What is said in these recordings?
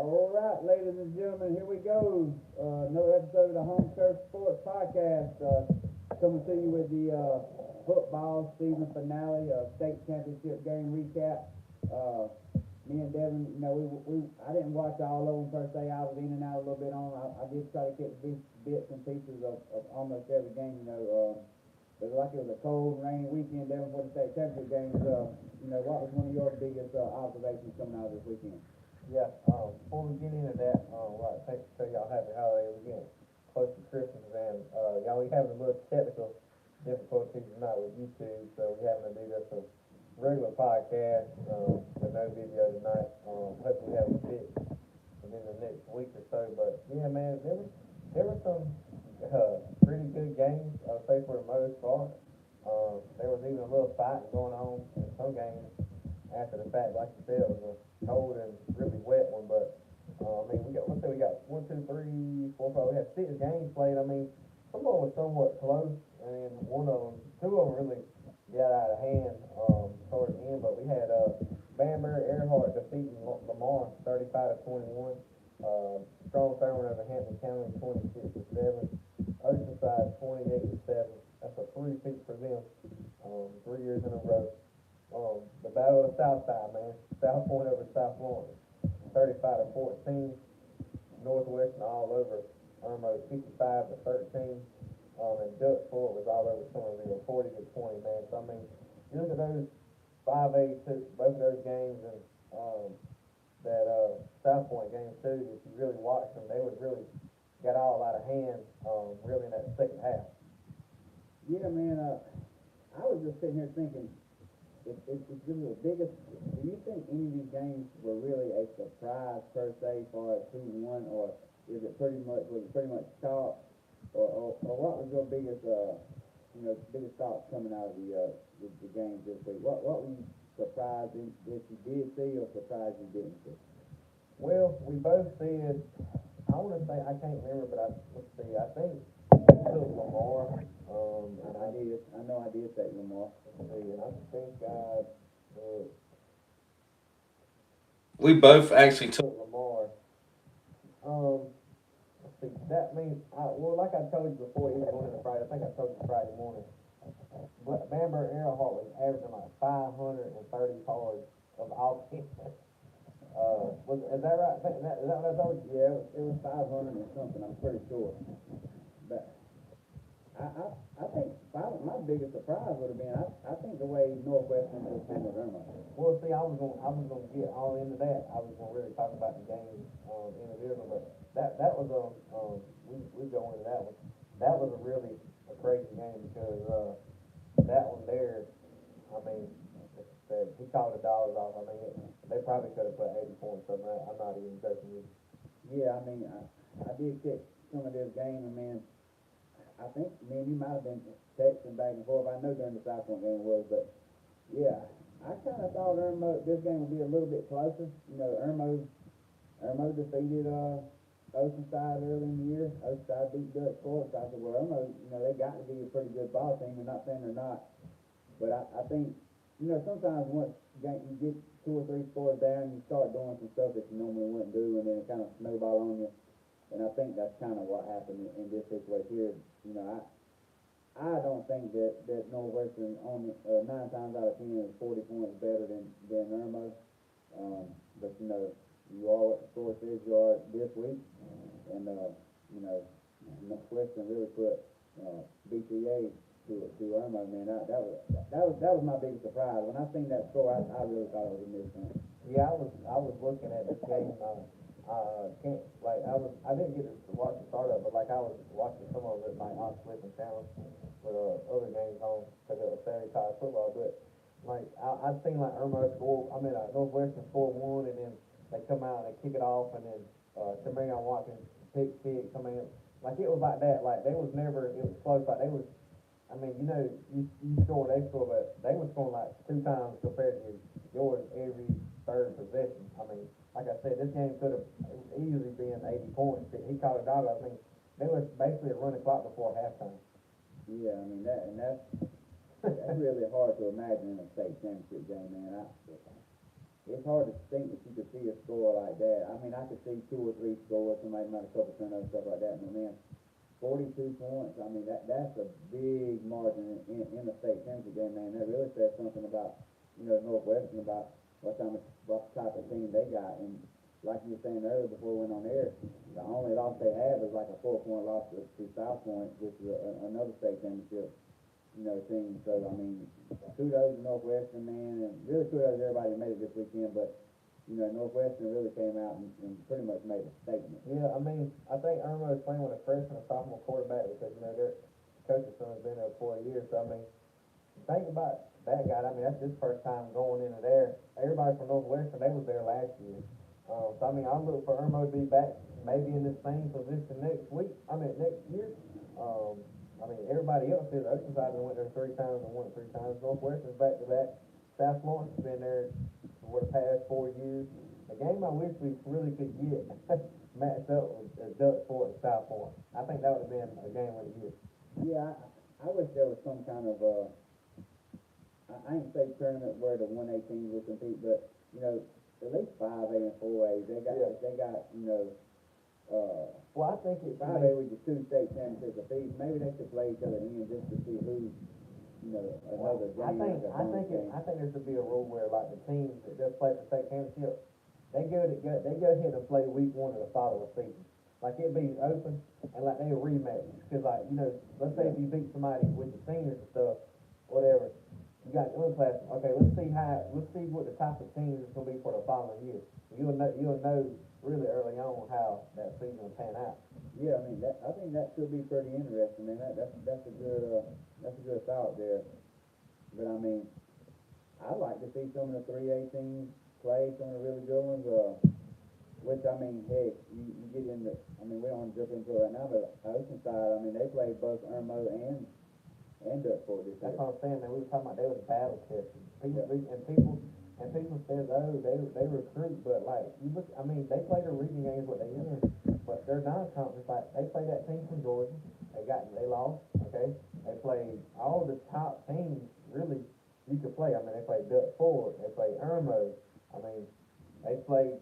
All right, ladies and gentlemen, here we go. Another episode of the Home Turf Sports Podcast. Coming to you with the football season finale, state championship game recap. Me and Devin, I didn't watch all of them per se. I was in and out a little bit on. I did try to catch bits and pieces of almost every game. It was like it was a cold, rainy weekend, Devin, for the state championship games. What was one of your biggest observations coming out of this weekend? Yeah, before we get into that, tell y'all happy holiday. We're getting close to Christmas, and y'all, we having a little technical difficulties tonight with YouTube, so we're having to do this a regular podcast with no video tonight. Hopefully we have it fixed within the next week or so. But yeah, man, there were some pretty good games, I would say, for the most part. There was even a little fight going on in some games after the fact. Like you said, it was a cold and really wet one, but we got 1, 2, 3, 4, 5. We had 6 games played. I mean, some of them were somewhat close, and two of them really got out of hand towards the end. But we had Banbury Earhart defeating Lamar 35-21. Strong Thurman over Hampton County 26-7. Oceanside 28-7. That's a 3-peat for them. 3 years in a row. The battle of the South Side, man. South Point over South Florence, 35-14. Northwestern all over Irmo, 55-13. And Duxford was all over Somerville, 40-20, man. So I mean, you look at those 5A, both of those games, and that South Point game too. If you really watched them, they would really got all out of hand, really in that second half. Yeah, man. I was just sitting here thinking. It's really the biggest. Do you think any of these games were really a surprise per se for who won, or was it pretty much chalk, or what was your biggest thoughts coming out of the games this week? What were you surprised that you did see, or surprised you didn't see? Well, we both said. I want to say I can't remember, but let's see. I think we took Lamar. I know I did take Lamar. And I think We both actually took. took Lamar. Let's see. That means, like I told you before, even going into Friday, I think I told you Friday morning. But Banbury Earhart was averaging like 530 yards of offense. Is that right? Is that what I told you? Yeah, it was 500 and something. I'm pretty sure. But I think my biggest surprise would have been I think the way Northwestern was handled Irma. Well, see, I was gonna get all into that. I was gonna really talk about the game individually, but that was we go into that one. That was a crazy game because that one there, I mean, he called the dollars off. I mean, they probably could have put 80 points on that. I'm not even joking with you. Yeah, I mean, I did catch some of this game. I mean, I think me and you might have been texting back and forth. I know during the South Point game was, but yeah, I kind of thought this game would be a little bit closer. Irmo defeated Oceanside early in the year. Oceanside beat Duxford. So I said, well, Irmo, they got to be a pretty good ball team. I'm not saying they're not, but I think sometimes once you get 2 or 3 scores down, you start doing some stuff that you normally wouldn't do, and then it kind of snowball on you. And I think that's kind of what happened in this situation here. I don't think that Northwestern on 9 times out of 10 is 40 points better than Irmo. But you are what the score says you are this week, and Northwestern really put BCA to Irmo. Man, that was my biggest surprise when I seen that score. I really thought it was a misprint. Yeah, I was looking at this game. I didn't get to watch the start of it, but I was watching some of it on Flipping Channel with other games on because it was Saturday college football. But I'd seen Northwestern score one, and then they come out and they kick it off, and then Tamarion Watkins pick come in. It was like that. It was close. I mean, you score, they score, but they were scoring 2 times compared to yours every third possession. I mean, like I said, this game could have easily been 80 points. He called a dog. I mean, they was basically running clock before halftime. Yeah, I mean that's really hard to imagine in a state championship game, man. it's hard to think that you could see a score like that. I mean, I could see 2 or 3 scores, somebody might have a couple turnovers, stuff like that, but man, 42 points, I mean, that's a big margin in the state championship game, man. That really says something about, Northwestern, about what type of team they got. And like you were saying earlier before we went on air, the only loss they have is like a 4-point loss to South Point, which is another state championship, team. So, I mean, kudos to Northwestern, man, and really kudos to everybody who made it this weekend, but Northwestern really came out and pretty much made a statement. Yeah, I mean, I think Irmo is playing with a freshman and sophomore quarterback because, their coach's son's been there for 4 years. So, I mean, think about that guy. I mean, that's his first time going into there. Everybody from Northwestern, they was there last year. So, I mean, I look for Irmo to be back maybe in the same position next year. I mean, everybody else here, Oceanside went there 3 times and won it 3 times. Northwestern's back to back. South Florence has been there for the past 4 years. The game I wish we really could get matched up with Dutch Fort and South Florence. I think that would have been a game of the year. Yeah, I wish there was some kind of I ain't say tournament where the 1A teams would compete, but at least 5A and 4A, they got Well, I think it's 5A with your 2 state championships apiece. Maybe they should play each other in just to see who, another game. I think there should be a rule where like the teams that just play for state championship, they go ahead and play week 1 of the following season. Like it'd be open and like they rematch. Cause like, let's say if you beat somebody with the seniors and stuff, whatever, you got your class. Okay, let's see what the type of teams is gonna be for the following year. You'll know really early on how that season will pan out. Yeah, I mean I think that could be pretty interesting, man. That's a good thought there. But I mean, I'd like to see some of the 3A teams play some of the really good ones. Which I mean, hey, you get into. I mean, we don't want to jump into it right now, but Oceanside, I mean, they played both Irmo and Dutch Fort this year. That's what I'm saying, man. We were talking about they was battle tested. People says, oh, they recruit, but like you look, I mean, they play the region games what they in, but they're non-conference. Like they played that team from Georgia, they lost. Okay, they played all the top teams really you could play. I mean, they played Dutch Fort, they played Irmo. I mean, they played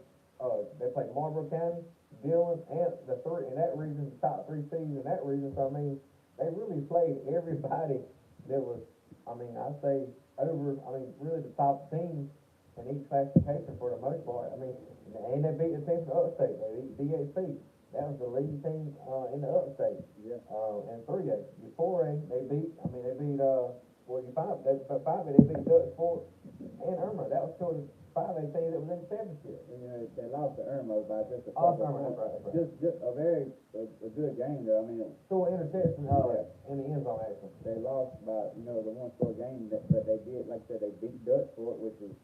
Marlboro County, Dillon, and the 3 in that region, the top 3 teams in that region. So I mean, they really played everybody that was. I mean, I'd say really the top teams in each classification for the most part. I mean, and they beat the team from upstate. They beat DHC. That was the leading team in the upstate. Yeah. And 3A. Your 4A, they beat 5A, they beat Dutch Fort and Irma. That was sort of 5A team that was in the championship. They lost to Irmo by just a Oh, couple Irma, points. that's right. Just a good game though. I mean, Score interception in the end zone actually. they lost by the 1-score game, but they did, like I said, they beat Dutch Fort, which was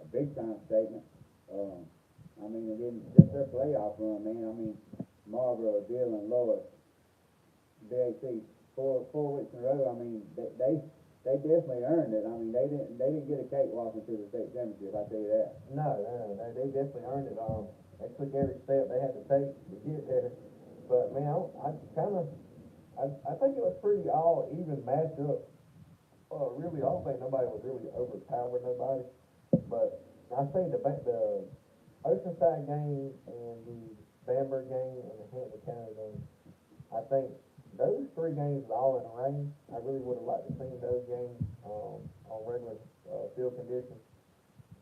a big time statement. I mean, and then just their playoff run, man. I mean, Marlboro, Dillon, Lois, DHC, four weeks in a row. I mean, they definitely earned it. I mean, they didn't get a cakewalk into the state championship. I tell you that. No, they definitely earned it. They took every step they had to take to get there. But man, I think it was pretty all even matchup. Really, I don't think nobody was really overpowered nobody. But I say the Oceanside game and the Bamberg game and the Hampton County game, I think those 3 games are all in the rain. I really would have liked to see those games on regular field conditions.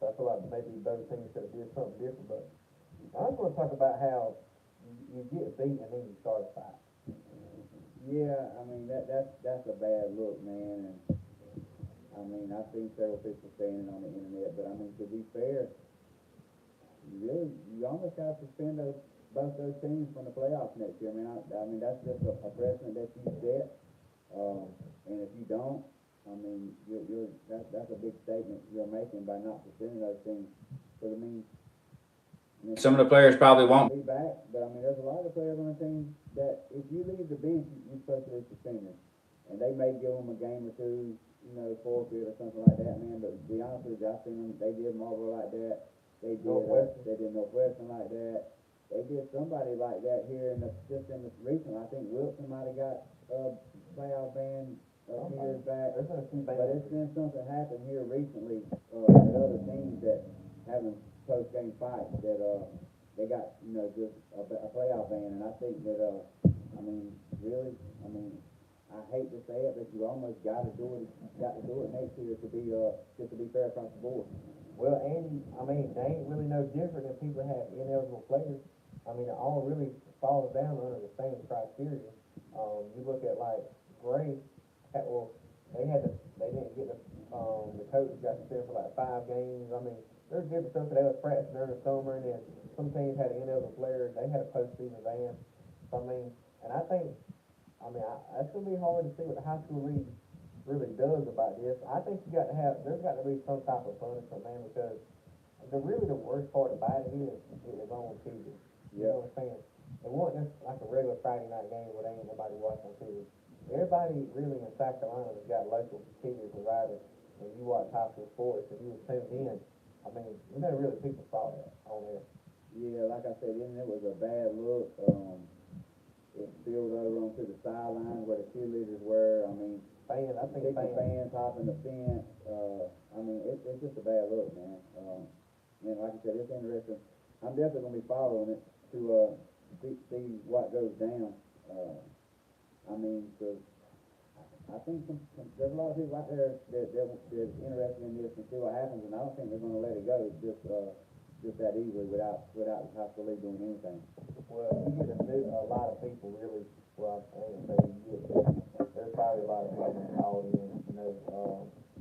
So I feel like maybe both teams should have did something different. But I was going to talk about how you get beat and then you start a fight. Yeah, I mean that's a bad look, man. And I mean I've seen several people saying it on the internet, but I mean to be fair, you almost got to suspend both those teams from the playoffs next year. I mean that's just a precedent that you set, and if you don't, I mean that's a big statement you're making by not suspending those teams. But I mean, Some of the players probably won't. be back, but I mean there's a lot of players on the team that if you leave the bench, you're supposed to be suspended, and they may give them a game or 2, forfeit or something like that, man. But to be honest with you, I've seen them. They did Marlboro like that. They did Northwestern like that. They did somebody like that here recently. I think Wilson might have got a playoff ban a few years back. But it's been something happen here recently at other teams that having post-game fights that, they got, you know, just a playoff ban, and I think that, I mean, really, I mean, I hate to say it, but you almost got to do it next year to be, just to be fair across the board. Well, and, I mean, they ain't really no different than people that have ineligible players. I mean, it all really falls down under the same criteria. You look at like Gray, well, they didn't get the coach got to sit for like 5 games. I mean, there's different stuff that they was practicing during the summer, and then some teams had an ineligible player, they had a postseason ban. So, I mean, and I think, it's gonna be hard to see what the high school league really does about this. I think there's got to be some type of punishment, man, because the worst part about it is on TV. You know what I'm saying? It wasn't just like a regular Friday night game where there ain't nobody watching on TV. Everybody really in South Carolina has got local TV providers, and you watch high school sports and you was tuned in. I mean, you never really people saw that on there. Yeah, like I said, it was a bad look. It spilled over onto the sidelines where the cheerleaders were. I mean, Fans, I think fans hopping the fence. I mean, it's just a bad look, man. And like I said, it's interesting. I'm definitely gonna be following it to see what goes down. I mean, cause I think there's a lot of people out there that interested in this and see what happens, and I don't think they're gonna let it go just that easily without the high school league doing anything. Well, you get a lot of people really, well, I ain't gonna say you get, there's probably a lot of people called in, you know,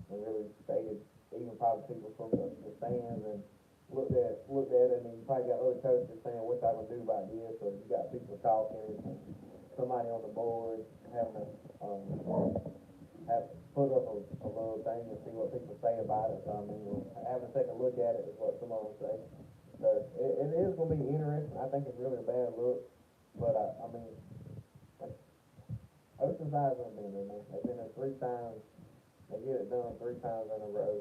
and really stated, even probably people from the stands and looked at it, and then you probably got other coaches saying, what y'all gonna do about this, or you got people talking, somebody on the board having have put up a little thing and see what people say about it. So, I mean, having a second look at it is what someone would say. So it is going to be interesting. I think it's really a bad look, but I mean, Oceanside has been there, man. They've been there 3 times. They get it done 3 times in a row.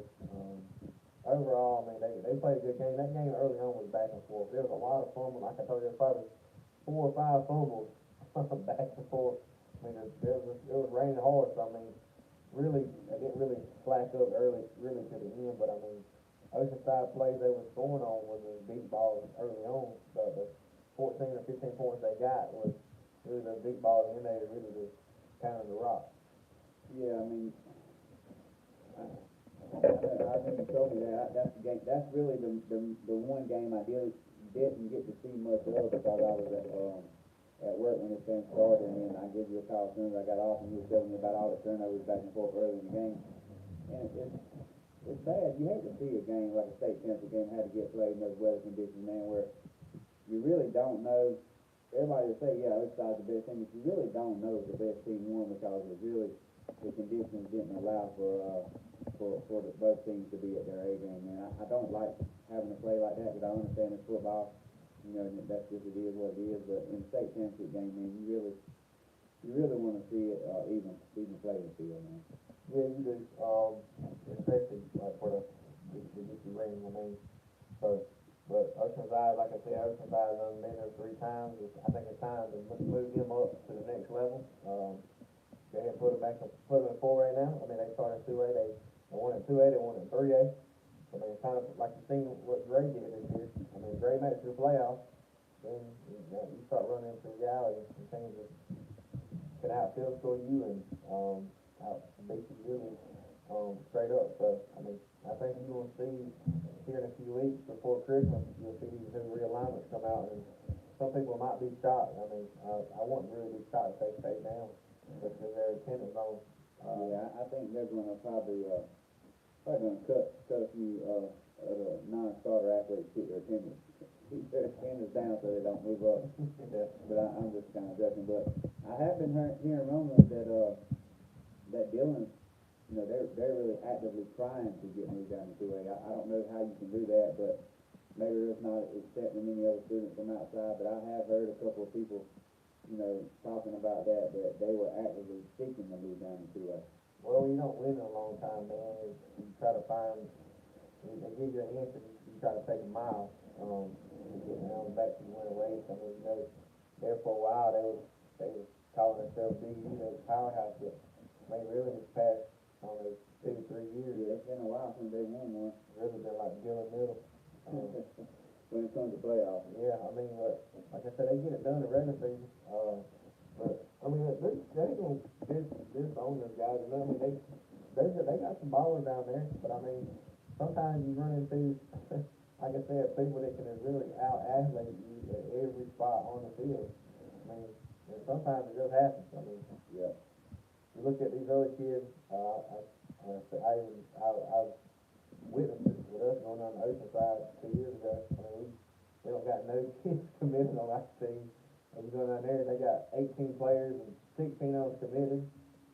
Overall, I mean, they played a good game. That game early on was back and forth. There was a lot of fumbles. Like I told you, there was probably 4 or 5 fumbles back and forth. I mean, it was raining hard, so I mean, really, they didn't really slack up early, really to the end, but I mean, Oceanside plays they were scoring on was the deep balls early on. The 14 or 15 points they got was really the deep balls, and then they really just counted the rock. Yeah, I mean, I think you told me that. That's the game. That's really the one game I didn't get to see much of because I was at work when this game started, and then I gave you a call as soon as I got off, and you were telling me about all the turnovers back and forth early in the game. And it's bad. You hate to see a game like a state championship game had to get played in those weather conditions, man, where you really don't know. Everybody will say, yeah, Oceanside's the best team, but you really don't know if the best team won because the conditions didn't allow for both teams to be at their A game, man. I don't like having to play like that, but I understand it's football. You know, that's just it is what it is. But in the state championship game, man, you really want to see it even playing field, man. Yeah, you do. Especially like for the DC ring. I mean, so. But Oceanside, like I said, Oceanside has been there 3 times. I think it's time to move them up to the next level. They had put them in 4A now. I mean, they started in 2A. They won in 2A. They won in 3A. I mean, it's kind of like you've seen what Gray did this year. I mean, Gray made it to the playoffs. Then you start running into reality and things that can out-field score you and out-beat you really straight up. So, I mean, I think you will see here in a few weeks before Christmas, you'll see these new realignments come out, and some people might be shocked. I mean, I wouldn't really be shocked if they stay down because their attendance on. Yeah, I think they're going to probably going to cut a few non-starter athletes, keep their attendance down so they don't move up. Yeah. But I'm just kind of joking. But I have been hearing rumors that Dillon, you know, they're really actively trying to get moved down to 2A. I don't know how you can do that, but maybe it's not accepting any other students from outside. But I have heard a couple of people, you know, talking about that they were actively seeking to move down to 2A. Well, you don't win in a long time, man. You try to find, they give you an inch, and you try to take a mile. You get down back to win a race. I mean, you know, there for a while they were calling themselves BU, they was powerhouse, but I mean, really this past, I don't know, 2 to 3 years. Yeah, it's been a while since they won one. Really been like Gillen Middle. When it comes to playoffs. Yeah, I mean, like I said, they get it done in the regular season, but, I mean, they ain't gonna disown those guys, I mean, they got some ballers down there, but I mean, sometimes you run into, like I said, people that can really out-athlete you at every spot on the field. I mean, and sometimes it just happens, I mean, Yeah. you look at these other kids, I've witnessed it with us going on the Oceanside 2 years ago. I mean, we don't got no kids committed on our team. And you go down there, they got 18 players and 16 of them committed.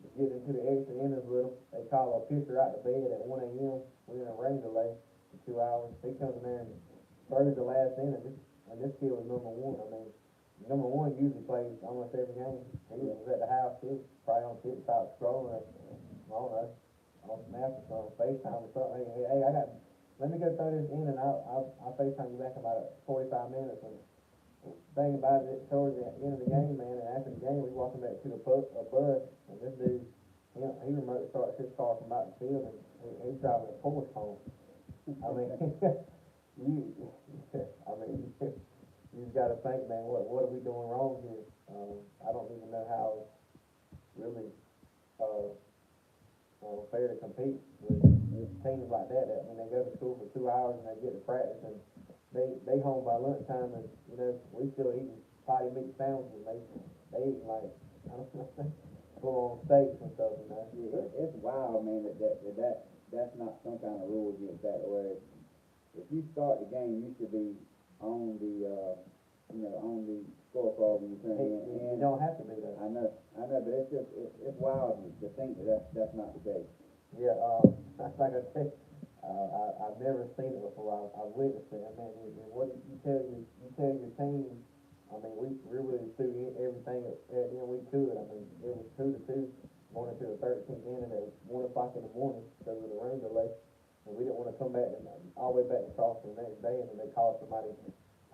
You get into the extra innings with them. They call a pitcher out to bed at 1 a.m. We're in a rain delay for 2 hours. He comes in there and throws the last inning. And this kid was number one. I mean, number one usually plays almost every game. He was at the house too, probably on TikTok scrolling. I don't know, on Snap or something, FaceTime or something. Hey, let me go throw this in, and I'll FaceTime you back in about 45 minutes. And thing about it, towards the end of the game, man, and after the game, we walking back to a bus, and this dude, he remote starts his car from out the field, and he's driving a Porsche home. I mean, you just gotta think, man, what are we doing wrong here? I don't even know how it's really, fair to compete with teams like that. I mean, they go to school for 2 hours and they get to practice, and they home by lunchtime, and we still eating potty meat sandwiches. They eating like, I don't know, full on steaks and stuff. Yeah, it's wild, man. That's not some kind of rule against that. Where if you start the game, you should be on the on the scorecard when you turn in. You don't have to be there. I know, but it's wild to think that's not the case. Yeah, like I said, I've never seen it before. I've witnessed it. I mean, what you tell your team. I mean, we really threw everything at the end we could. I mean, it was 2-2 going into the 13th inning at 1 o'clock in the morning because of the rain delay, and we didn't want to come back all the way back across the next day, and then they called somebody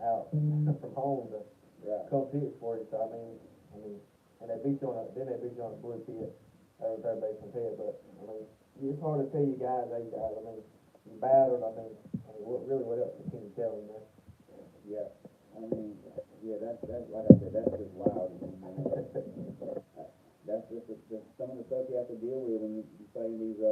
out from home to come pitch for you. So I mean, and they beat you on a blue pit over third baseman's head. But I mean, it's hard to tell you guys. I mean, you battled. I mean, what else can you tell them, man? Yeah, I mean, yeah, that's like I said, that's just wild. That's just some of the stuff you have to deal with when you play in these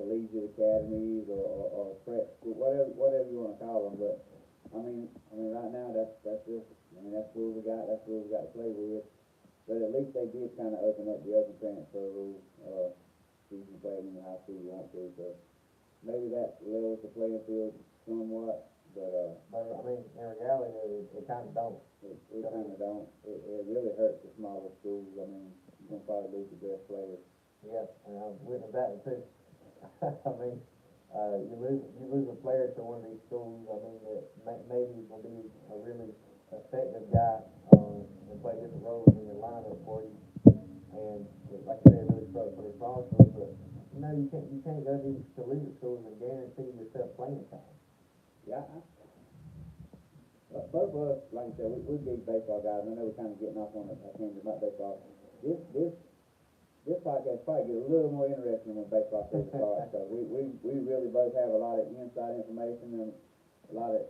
collegiate academies or prep school, whatever you want to call them. But I mean, right now that's just, I mean, that's what we got. That's what we got to play with. But at least they did kind of open up the other transfer rules. So you can play in the high school you want to. So maybe that levels the playing field somewhat. But I mean, in reality, it kind of don't. It kind of don't. It really hurts the smaller schools. I mean, you're gonna probably lose the best players. Yeah, and I've witnessed that one too. I mean, you lose a player to one of these schools. I mean, that maybe is gonna be a really effective guy and play different roles in your lineup for you. And like I said, it really sucks for the small schools. But you can't go to these collegiate schools and guarantee yourself playing time. Yeah. Both of us, like I said, we're big baseball guys. I know we're kind of getting off on a tangent about baseball. This podcast probably get a little more interesting when baseball season starts. So we really both have a lot of inside information and a lot of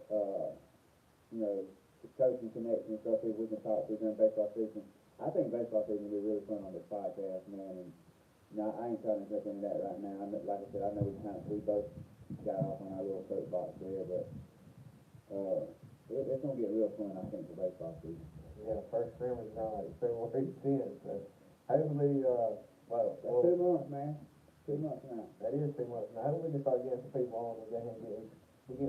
coaching connections and stuff that we can talk to during baseball season. I think baseball season will be really fun on this podcast, man. And I ain't trying to jump into that right now. Like I said, I know we both got off on our little soapbox there, but it's gonna get real fun, I think, for baseball season. Yeah, first scrimmage on like February 10th. So hopefully, That's 2 months, man. 2 months now. That is 2 months now. Hopefully we can start getting some people on and get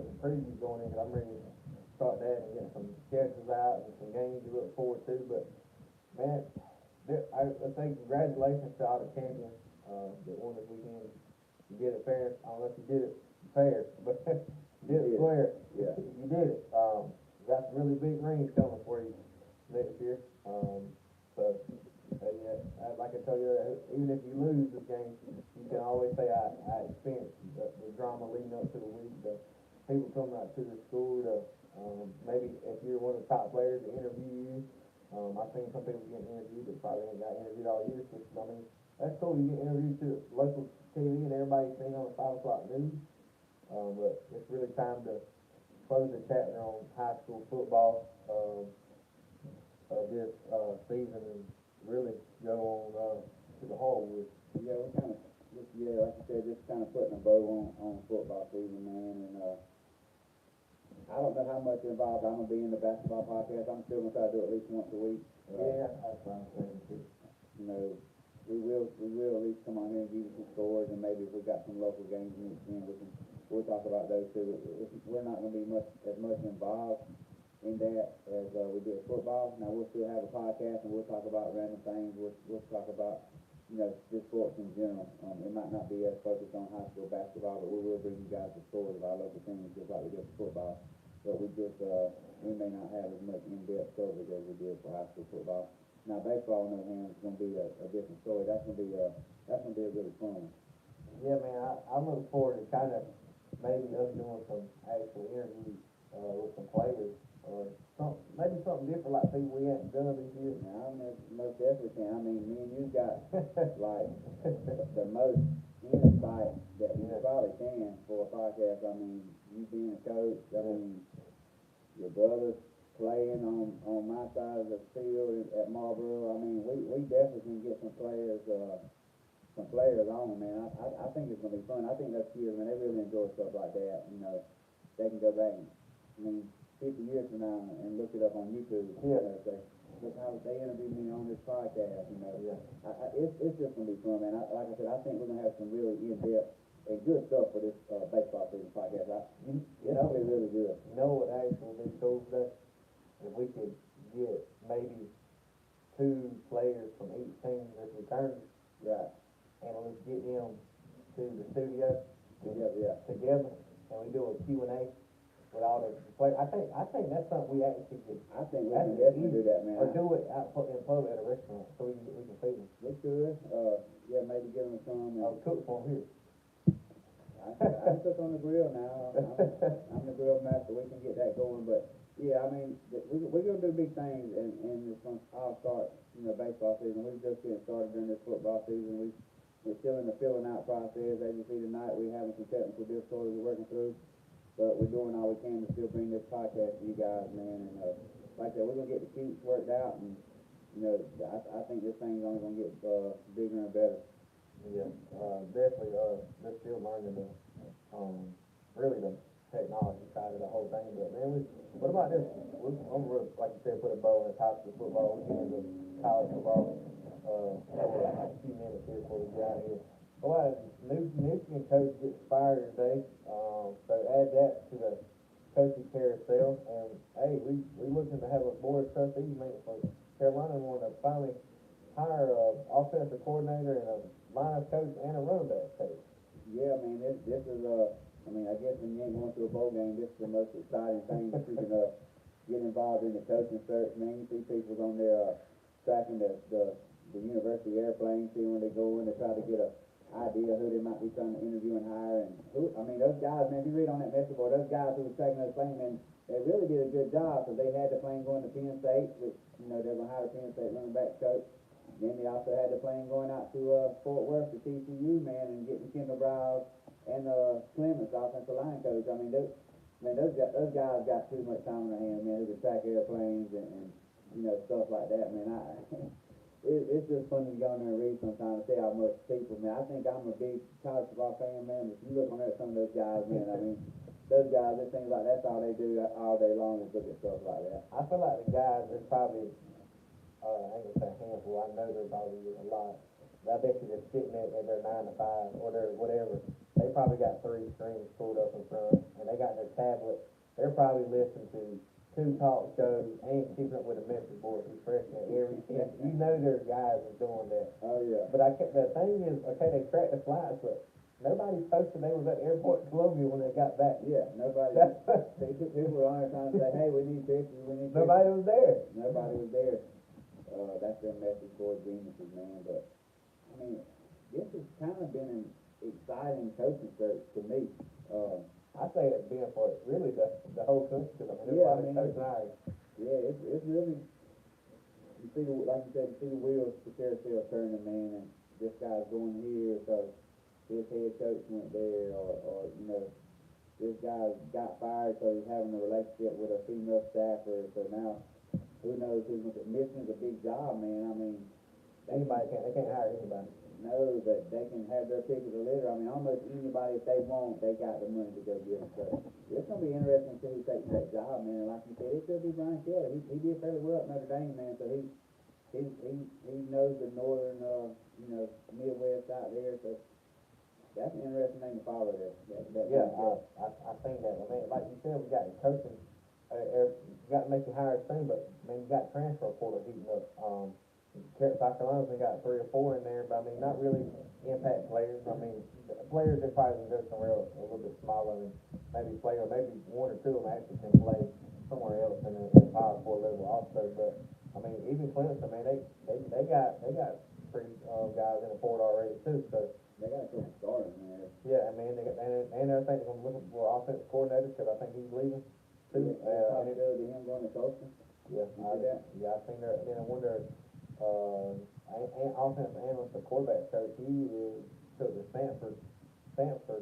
some previews going in. I'm ready to start that and get some schedules out and some games to look forward to. But man, I say congratulations to all the champions that won this weekend. You did it fair. I don't know if you did it fair, but you did it square. Yeah. You did it. Got some really big rings coming for you next year. Yeah, like I told you, even if you lose this game, you can always say I experienced the drama leading up to the week. The people coming out to the school to maybe if you're one of the top players to interview you. I've seen some people getting interviewed that probably ain't got interviewed all year. So, I mean, that's cool. You get interviewed to local TV and everybody's seen on the 5 o'clock news. But it's really time to close the chapter on high school football, this, season and really go on, to the hardwood. Yeah, we're kind of, just, yeah, like you said, just kind of putting a bow on football season, man, and, I don't know how much involved I'm gonna be in the basketball podcast. I'm still gonna try to do it at least once a week. Yeah, that's what I'm saying too. You know, we will at least come on here and give you some scores, and maybe if we got some local games mixed in, we'll talk about those too. We're not gonna be as much involved in that as, we did football. Now, we'll still have a podcast, and we'll talk about random things. We'll talk about, you know, just sports in general. It might not be as focused on high school basketball, but we will bring you guys the scores of our local teams, just like we did for football. But we may not have as much in-depth coverage as we did for high school football. Now, baseball, on the other hand, is gonna be a different story. That's gonna be a really fun one. Yeah, man, I look forward to kind of maybe us doing some actual interviews, with some players, or maybe something different like people we haven't done this year. Now, I most definitely can. I mean, me and you got, like, the most insight that you probably can for a podcast. I mean, you being a coach, I mean, your brothers playing on my side of the field at Marlboro. I mean, we definitely can get some players on, man. I think it's gonna be fun. I think those kids, man, they really enjoy stuff like that. You know, they can go back and, I mean, 50 years from now and look it up on YouTube. Yeah. You know, say, look how they interviewed me on this podcast. You know, Yeah. It's just gonna be fun, man. Like I said, I think we're gonna have some really in-depth and good stuff for this baseball season podcast. It's gonna be really good. You know what actually would be cool today? If we could get maybe 2 players from each team that's returning, Right. and let's get them to the studio Yeah. together, and we do a Q&A with all the players. I think that's something we actually could. I think we That's can definitely easy. do that, man. Or do it out in public at a restaurant, so we can feed them. We could, yeah, maybe give them some. I'll cook for them here. I cook on the grill now. I'm the grill master. We can get that going, but yeah, I mean, we're gonna do big things, and it's gonna all start, you know, baseball season. We're just getting started during this football season. We're still in the filling out process. As you see tonight, we're having some technical difficulties we're working through, but we're doing all we can to still bring this podcast to you guys, man. And like I said, we're gonna get the kinks worked out, and you know, I think this thing's only gonna get bigger and better. Yeah, definitely, they're still learning really the technology side of the whole thing, but man, what about this? I'm real, like you said, put a bow in high school football, we get into college football, over a few minutes here before we get out of here. Go out, new Michigan coach gets fired today, so add that to the coaching carousel, and hey, we looking to have a board of trustees meeting for Carolina, and want to finally hire a offensive coordinator and a line coach and a running back coach. Yeah, man, this is I mean, I guess when you ain't going to a bowl game, this is the most exciting thing that you can get involved in the coaching search, man. You see people on there tracking the university airplane, see when they go in to try to get a idea who they might be trying to interview and hire, and I mean, those guys, man, if you read on that message board, those guys who were tracking those plane, man, they really did a good job, because they had the plane going to Penn State, which, you know, they're going to hire a Penn State running back coach. Then they also had the plane going out to Fort Worth to TCU, man, and getting Kendall Browse and Clemens, offensive line coach. I mean, those guys got too much time on their hands, man. Who can track airplanes and you know, stuff like that, man. It's just funny to go in there and read sometimes and see how much people, man. I think I'm a big college football fan, man. If you look on there at some of those guys, man, I mean, those guys, it seems like that's all they do all day long is look at stuff like that. I feel like the guys, there's probably, I ain't gonna say a handful, I know there's probably a lot. I bet you they're sitting at their 9 to 5 or their whatever. They probably got 3 screens pulled up in front, and they got their tablet. They're probably listening to 2 talk shows and keeping up with a message board, refreshing it every 10. You know there's guys that's doing that. Oh yeah. But the thing is, okay, they tracked the flights, but nobody posted they was at the airport in Columbia when they got back. Yeah, nobody. People were on there trying to say, hey, we need pictures, we need pictures. Nobody was there. Nobody was there. That's their message board geniuses, man. But I mean, this has kind of been an exciting coaching search to me. I say it's been for really the whole country. I mean, Yeah, everybody coaching ours. Yeah, it's really, you see, like you said, you see the wheels, the carousel turning, man, and this guy's going here, so his head coach went there, or you know, this guy got fired, so he's having a relationship with a female staffer, so now, who knows who's gonna, Michigan's a big job, man, I mean, They can't hire anybody. no, but they can have their pick of the litter. I mean, almost anybody, if they want, they got the money to go get them. So it's gonna be interesting to see who takes that job, man. And like you said, it could be Brian Kelly. He did fairly well at Notre Dame, man. So he knows the northern, Midwest out there. So that's an interesting name to follow there. Yeah, I think that. I mean, like you said, we got the coaching. You got to make you hire soon, but man, you got transfer portal heating up. South Carolina's got 3 or 4 in there, but I mean, not really impact players. I mean, players that probably can go somewhere else a little bit smaller and maybe play, or maybe 1 or 2 of them actually can play somewhere else in the Power 4 level also. But I mean, even Clemson, man, they got 3 guys in the port already too. So they got a couple starters, man. yeah, I mean, and I think they're gonna look for offensive coordinators because I think he's leaving too. Possibility of him going to Tulsa. Yeah, I think that. Then I wonder. Offensive analyst, the quarterback coach, he took the Stanford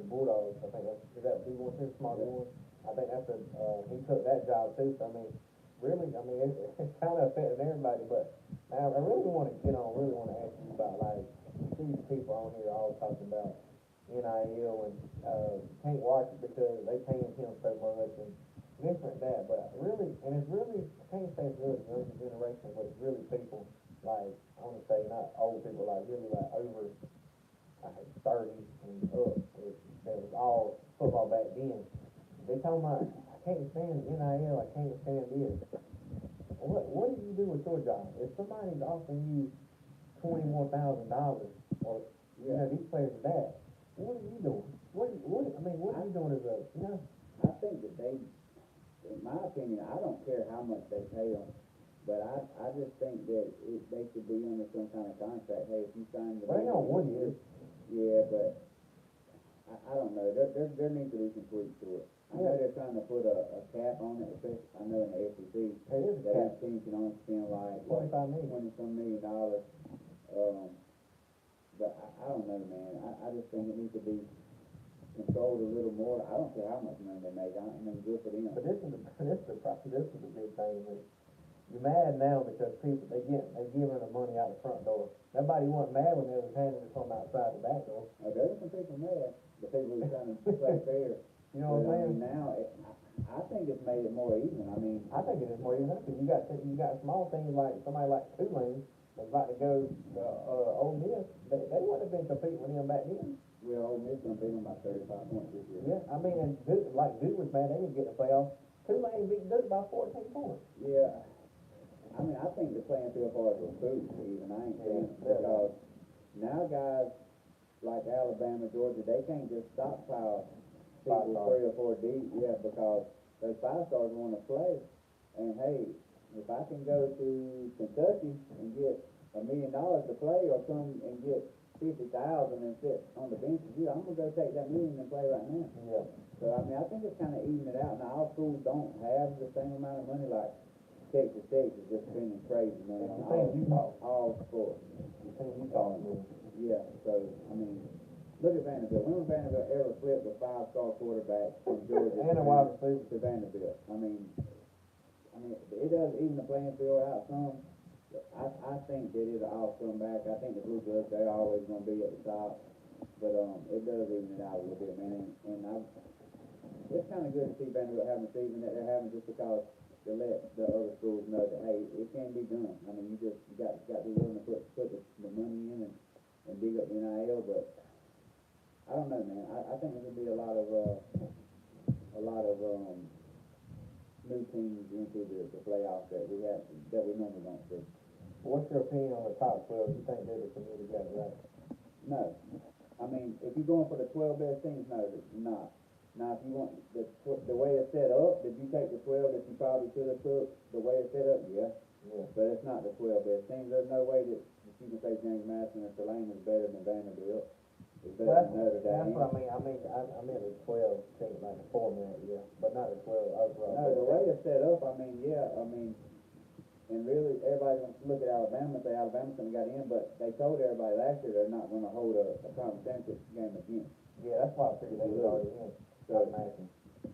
Bulldogs. I think that D1 too, small D1. I think that's he took that job too. So I mean, really, it's kind of affecting everybody. But now I really want to ask you about like these people on here all talking about NIL and can't watch it because they paying him so much and this and that. But really, and it's really, I can't say it's really younger generation, but it's really people. Like, I want to say not old people, like really like over 30 and up. That was all football back then. They talking about, I can't stand NIL, I can't stand this. What do you do with your job? If somebody's offering you $20,000 more, or these players are that, what are you doing? What are you doing as a, I think that in my opinion, I don't care how much they pay them. But I just think that they should be under some kind of contract. Hey, if you sign the... Well, they on 1 year. Yeah, but I don't know. There needs to be some tweaks to it. I know they're trying to put a cap on it, especially, I know in the SEC. It is a that cap. each team can only spend like $25 million. $20-some million. But I don't know, man. I just think it needs to be controlled a little more. I don't care how much money they make. I mean, good for them. But this is the big thing. You're mad now because people they giving the money out the front door. Nobody wasn't mad when they was handing it from outside the back door. There were some people mad. The people who trying to play fair. You know what I'm saying? I mean, now I think it's made it more even. I mean, I think it is more even because you got small things like somebody like Tulane that's about to go to Ole Miss. They wouldn't have been competing with him back then. Well, Ole Miss gonna beat them by 35 points this year. Yeah, I mean, and Duke was mad they didn't get the playoffs. Tulane beat Duke by 14 points. Yeah. I mean, I think the playing field for us was food even. I ain't saying because now guys like Alabama, Georgia, they can't just stockpile people 3 or 4 deep. Yeah, because those 5 stars want to play. And hey, if I can go to Kentucky and get $1 million to play, or come and get 50,000 and sit on the bench, I'm gonna go take that million and play right now. Yeah. So I mean, I think it's kind of evening it out. Now all schools don't have the same amount of money like. Texas is just spending crazy money on all sports. Yeah, so, I mean, look at Vanderbilt. When was Vanderbilt ever flipped a 5-star quarterback from Georgia and a wide receiver to Vanderbilt? I mean, it does even the playing field out some. I think that it'll all come back. I think the Blue Bloods, they're always going to be at the top. But it does even it out a little bit, man. And it's kind of good to see Vanderbilt having the season that they're having just because to let the other schools know that hey, it can be done. I mean, you got to be willing to put the money in and dig up the NIL. But I don't know, man. I think there's gonna be a lot of new teams into the playoffs that we normally don't see. What's your opinion on the top 12? You think they're the committee got it right? No, I mean if you're going for the 12 best teams, no, it's not. Now, if you want the way it's set up, did you take the 12 that you probably should have took the way it's set up? Yeah. But it's not the 12 best teams. There's no way that you can say James Madison or Tulane is better than Vanderbilt. It's better than Notre Dame. That's what I mean. I meant the 12 team, like the format, yeah, but not the 12 overall. No, the way it's set up, and really everybody's going to look at Alabama and say Alabama's going to get in, but they told everybody last year they're not going to hold a conference championship game again. Yeah, that's why I figured they was already in. So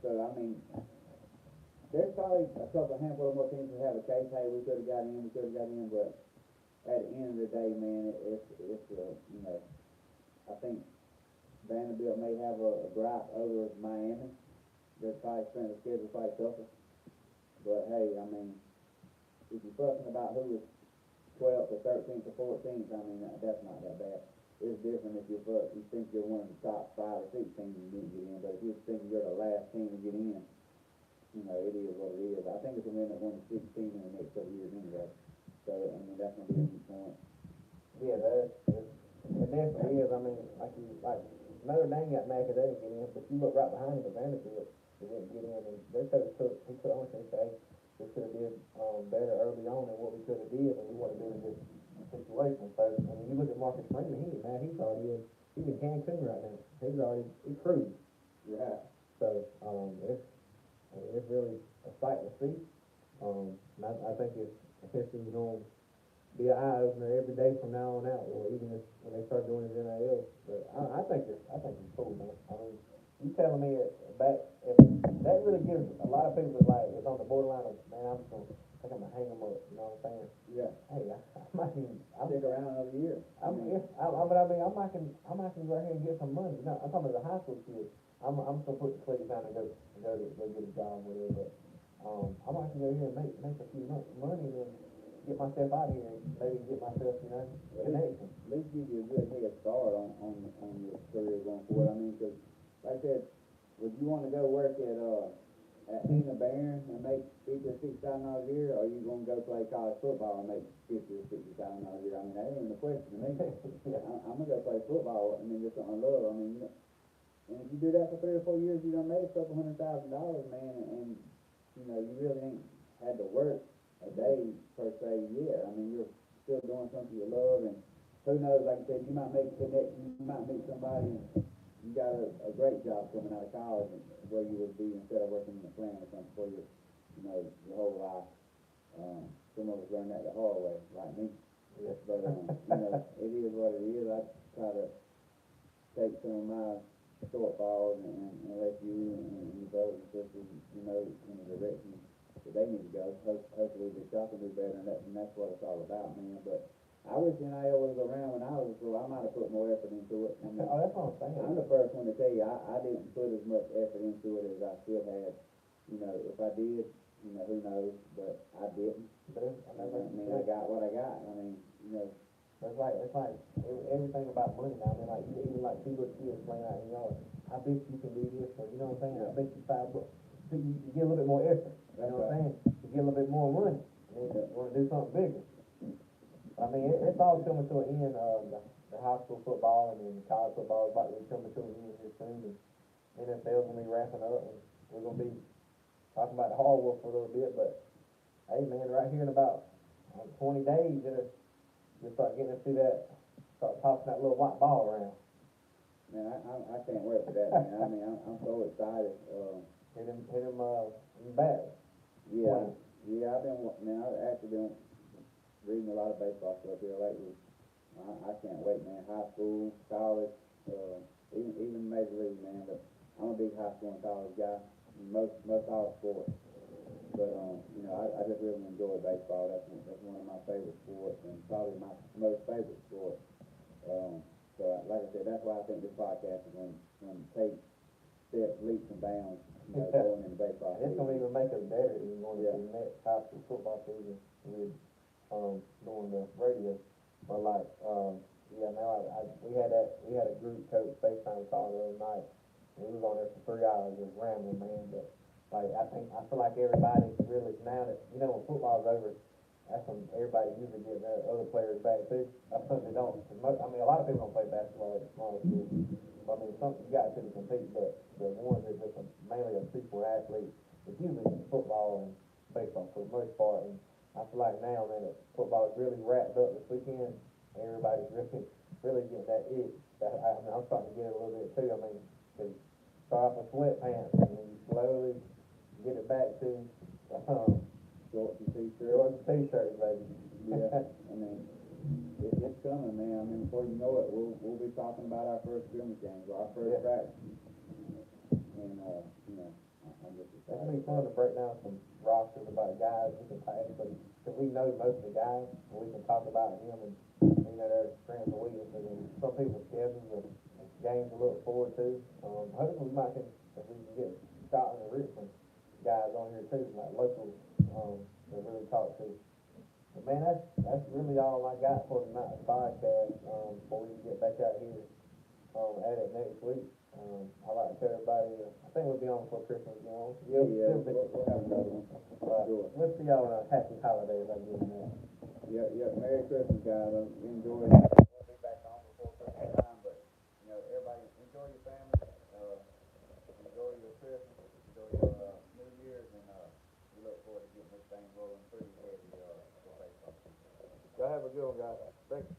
So, I mean, there's probably a couple, handful of more teams that have a case, hey, we could've got in, but at the end of the day, man, it's you know, I think Vanderbilt may have a gripe over Miami. They're probably spent the schedule probably tougher. But hey, I mean, if you're fussing about who was 12th or 13th or 14th, I mean, that's not that bad. It's different if you think you're one of the top 5 or 6 teams and didn't get in, but if you think you're the last team to get in, you know, it is what it is. I think it's going to end up winning 16 in the next couple of years anyway. So, I mean, that's going to be a key point. Yeah, it definitely is. I mean, like Notre Dame got mad because they didn't get in, but you look right behind him, Vanderbilt, they didn't get in, and they could have he could honestly say, we could have did better early on than what we could have did, and we would have been in this situation. So, I mean, you look at Marcus Freeman, he's already he's in Cancun right now. He cruised. Yeah. So, it's really a sight to see. And I think it's going to be an eye opener every day from now on out, or even when they start doing his NIL. But I think it's cool, man. I mean, you telling me that really gives a lot of people like it's on the borderline of, man, I'm gonna hang them up. You know what I'm saying? Yeah. Hey, I'm Stick around another year. I mean, I'm not gonna go ahead and get some money. No, I'm talking about the high school kids. I'm just gonna put the cleats down and go get a job with it. But I'm not gonna go here and make a few money and then get myself out of here and maybe get myself, you know, connection. At least give you a good head start on your career going forward. I mean, because like I said, would you want to go work at Hena Barron and make $50,000 or $60,000 a year, or are you gonna go play college football and make $50,000 or $60,000 a year? I mean, that ain't the question to me. Yeah, I'm gonna go play football. I mean, just something I love. I mean, you know, and if you do that for 3 or 4 years, you done made a couple $100,000, man, and you know, you really ain't had to work a day per se yet. I mean, you're still doing something you love, and who knows, like I said, you might make a connection, you might meet somebody, and you got a great job coming out of college where you would be instead of working in a plant or something for your, you know, your whole life. Some of us learn that the hard way, like me. Yeah. But, you know, it is what it is. I try to take some of my shortfalls and let you and your brothers and sisters, you know, in the direction that they need to go. Hopefully that y'all can do better, and that's what it's all about, man. But I wish NIL was around when I was in school. I might have put more effort into it. I mean, Oh, that's what I'm saying. I'm the first one to tell you, I didn't put as much effort into it as I should have. You know, if I did, you know, who knows, but I didn't. I mean, I got what I got. I mean, you know. It's like everything about money now. I mean, like even like 2 little kids playing out in the yard. I bet you can do this, or you know what I'm saying? I bet you $5. So you get a little bit more effort. You know what I'm saying? You get a little bit more money. And then you want to do something bigger. I mean, it's all coming to an end. The high school football and then college football is about to be coming to an end here soon. And NFL's gonna be wrapping up, and we're gonna be talking about the hardwood for a little bit. But hey, man, right here in about 20 days, you'll start getting to see that, start tossing that little white ball around. Man, I can't wait for that, man. I mean, I'm so excited. Hit him in the back. Yeah, I've actually been reading a lot of baseball stuff here lately. I can't wait, man. High school, college, even Major League, man. But I'm a big high school and college guy. Most all sports. But you know, I just really enjoy baseball. That's one of my favorite sports, and probably my most favorite sport. So like I said, that's why I think this podcast is going to take steps, leaps and bounds, you know, going into baseball. It's going to even make us better even going to the next high school football season with doing the radio. But like, yeah, now we had a group coach FaceTime call the other night, and we was on there for 3 hours just rambling, man. But like, I feel like everybody really, now that, you know, when football's over, that's when everybody usually get their other players back too. That's something they don't. I mean, a lot of people don't play basketball at the smaller schools. I mean, something you got to compete, but the ones that just mainly a super athlete, it's usually football and baseball for the most part. And I feel like now, man, that football is really wrapped up this weekend. Everybody's really getting that itch. I'm starting to get it a little bit too. I mean, cause start off in sweatpants and then you slowly get it back to Shorts and t-shirts, baby. Yeah, I mean, it's coming, man. I mean, before you know it, we'll be talking about our first scrimmage games or our first practice. And you know, I'm just It's gonna excited. be fun to break down some rosters about guys we can pass, because we know most of the guys, and we can talk about them and, you know, their strengths and weaknesses, and some people's schedules are games to look forward to. Hopefully we might can, if we can get Scotland and Richmond guys on here too, like local, to really talk to. But man, that's really all I got for tonight's podcast, before we get back out here, at it next week. I'd like to tell everybody, I think we'll be on before Christmas, you know. Yeah, we'll have another one. Sure. We'll see y'all on a happy holidays, I'm getting that. Yeah, Merry Christmas, guys. Enjoy it. We'll be back on before Christmas time, but, you know, everybody, enjoy your family, enjoy your Christmas, enjoy your, New Year's, and, we look forward to getting this thing rolling pretty heavy, for baseball. Y'all have a good one, guys. Thanks.